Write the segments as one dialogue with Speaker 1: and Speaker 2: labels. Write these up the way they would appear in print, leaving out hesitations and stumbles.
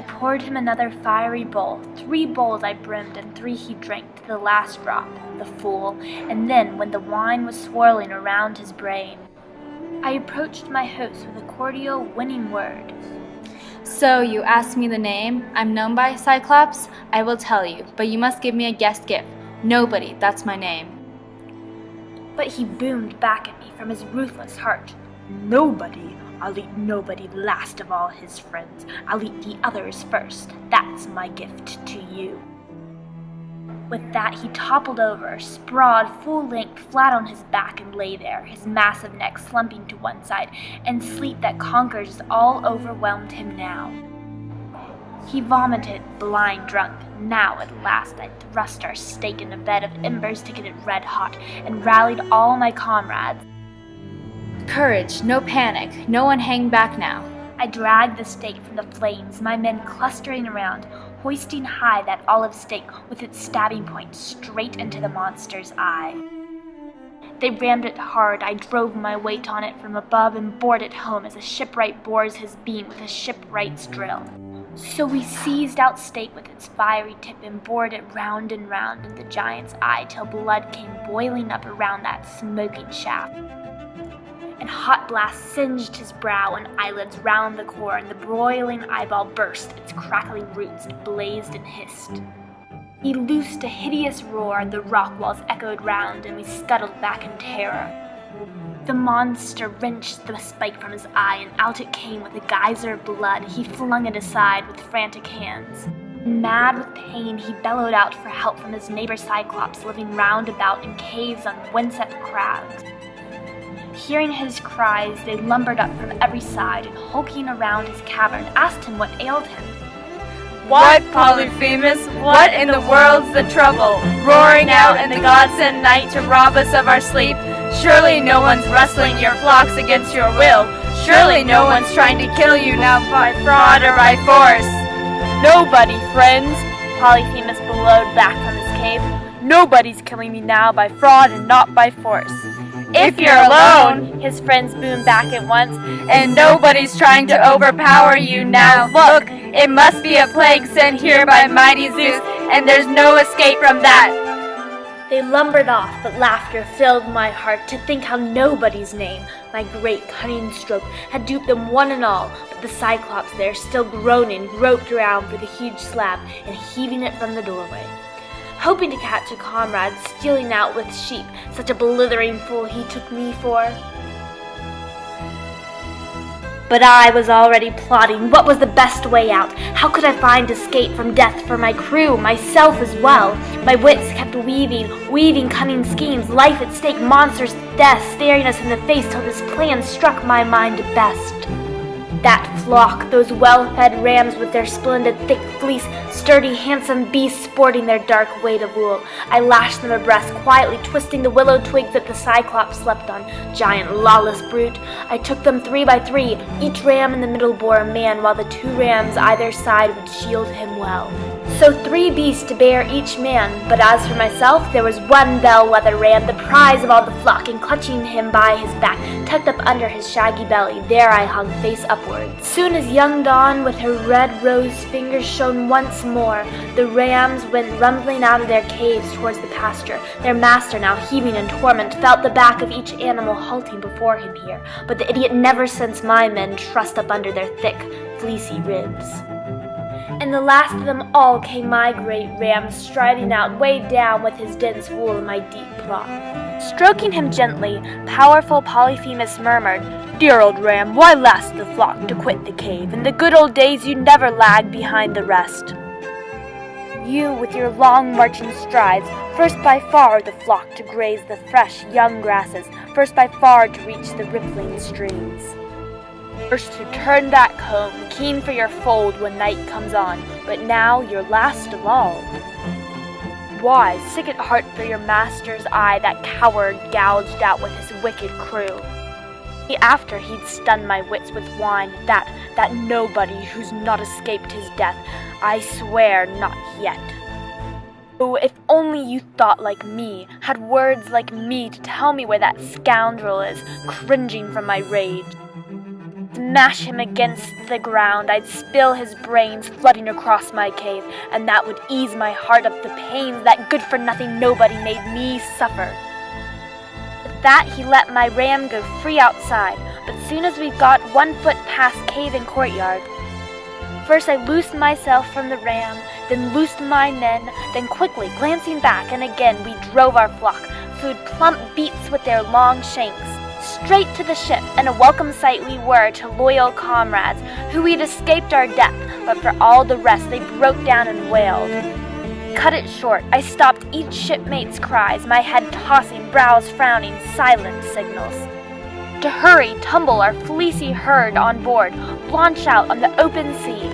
Speaker 1: I poured him another fiery bowl. 3 bowls I brimmed, and 3 he drank to the last drop, the fool. And then, when the wine was swirling around his brain, I approached my host with a cordial, winning word.
Speaker 2: So, you asked me the name? I'm known by Cyclops? I will tell you, but you must give me a guest gift. Nobody, that's my name.
Speaker 1: But he boomed back at me from his ruthless heart. Nobody? I'll eat nobody last of all his friends. I'll eat the others first. That's my gift to you. With that, he toppled over, sprawled full length flat on his back, and lay there, his massive neck slumping to one side, and sleep that conquers all overwhelmed him now. He vomited, blind drunk. Now at last I thrust our steak in a bed of embers to get it red hot, and rallied all my comrades.
Speaker 2: Courage, no panic, no one hang back now.
Speaker 1: I dragged the steak from the flames, my men clustering around, hoisting high that olive stake with its stabbing point straight into the monster's eye. They rammed it hard. I drove my weight on it from above and bored it home as a shipwright bores his beam with a shipwright's drill. So we seized out stake with its fiery tip and bored it round in the giant's eye till blood came boiling up around that smoking shaft. And hot blast singed his brow and eyelids round the core, and the broiling eyeball burst, its crackling roots blazed and hissed. He loosed a hideous roar, the rock walls echoed round, and we scuttled back in terror. The monster wrenched the spike from his eye, and out it came with a geyser of blood. He flung it aside with frantic hands. Mad with pain, he bellowed out for help from his neighbor Cyclops, living round about in caves on wind-set crags. Hearing his cries, they lumbered up from every side, and hulking around his cavern, asked him what ailed him.
Speaker 3: What, Polyphemus? What in the world's the trouble? Roaring out in the God-sent night to rob us of our sleep? Surely no one's wrestling your flocks against your will. Surely no one's trying to kill you now by fraud or by force.
Speaker 1: Nobody, friends, Polyphemus bellowed back from his cave. Nobody's killing me now by fraud and not by force.
Speaker 3: If you're alone,
Speaker 1: his friends boomed back at once,
Speaker 3: and nobody's trying to overpower you now, look, it must be a plague sent here by mighty Zeus, and there's no escape from that.
Speaker 1: They lumbered off, but laughter filled my heart to think how nobody's name, my great cunning stroke, had duped them one and all, but the Cyclops there, still groaning, groped around for the huge slab and heaving it from the doorway. Hoping to catch a comrade stealing out with sheep, such a blithering fool he took me for. But I was already plotting what was the best way out. How could I find escape from death for my crew, myself as well? My wits kept weaving cunning schemes, life at stake, monsters' death staring us in the face till this plan struck my mind best. That flock, those well-fed rams with their splendid thick fleece, sturdy, handsome beasts sporting their dark weight of wool. I lashed them abreast, quietly twisting the willow twigs that the Cyclops slept on. Giant, lawless brute. I took them 3 by 3. Each ram in the middle bore a man, while the 2 rams either side would shield him well. So 3 beasts to bear each man, but as for myself, there was one bellwether ram, the prize of all the flock, and clutching him by his back, tucked up under his shaggy belly, there I hung face upward. Soon as young dawn with her red rose fingers shone once more, the rams went rumbling out of their caves towards the pasture. Their master, now heaving in torment, felt the back of each animal halting before him here, but the idiot never since my men trussed up under their thick, fleecy ribs. And the last of them all came my great ram, striding out, weighed down with his dense wool in my deep plot. Stroking him gently, powerful Polyphemus murmured, "Dear old ram, why last the flock to quit the cave? In the good old days you never lagged behind the rest. You, with your long marching strides, first by far the flock to graze the fresh young grasses, first by far to reach the rippling streams. First to turn that comb, keen for your fold when night comes on, but now you're last of all. Why, sick at heart for your master's eye, that coward gouged out with his wicked crew. After he'd stunned my wits with wine, that nobody who's not escaped his death, I swear not yet. Oh, if only you thought like me, had words like me to tell me where that scoundrel is, cringing from my rage. smash him against the ground. I'd spill his brains flooding across my cave, and that would ease my heart of the pains that good-for-nothing nobody made me suffer. With that, he let my ram go free outside, but soon as we got 1 foot past cave and courtyard, first I loosed myself from the ram, then loosed my men, then quickly, glancing back, and again we drove our flock, flew plump beats with their long shanks, straight to the ship, and a welcome sight we were to loyal comrades, who we'd escaped our death, but for all the rest they broke down and wailed. Cut it short, I stopped each shipmate's cries, my head tossing, brows frowning, silent signals. To hurry, tumble our fleecy herd on board, launch out on the open sea.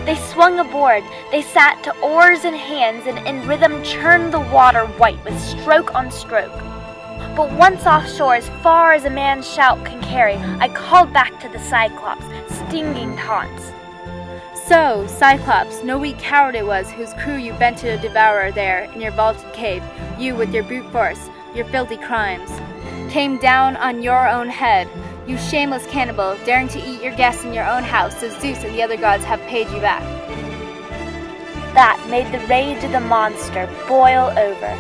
Speaker 1: They swung aboard, they sat to oars in hands, and in rhythm churned the water white with stroke on stroke. But once offshore, as far as a man's shout can carry, I called back to the Cyclops, stinging taunts.
Speaker 2: So, Cyclops, no weak coward it was whose crew you bent to devour there in your vaulted cave. You, with your brute force, your filthy crimes, came down on your own head. You shameless cannibal, daring to eat your guests in your own house, so Zeus and the other gods have paid you back.
Speaker 1: That made the rage of the monster boil over.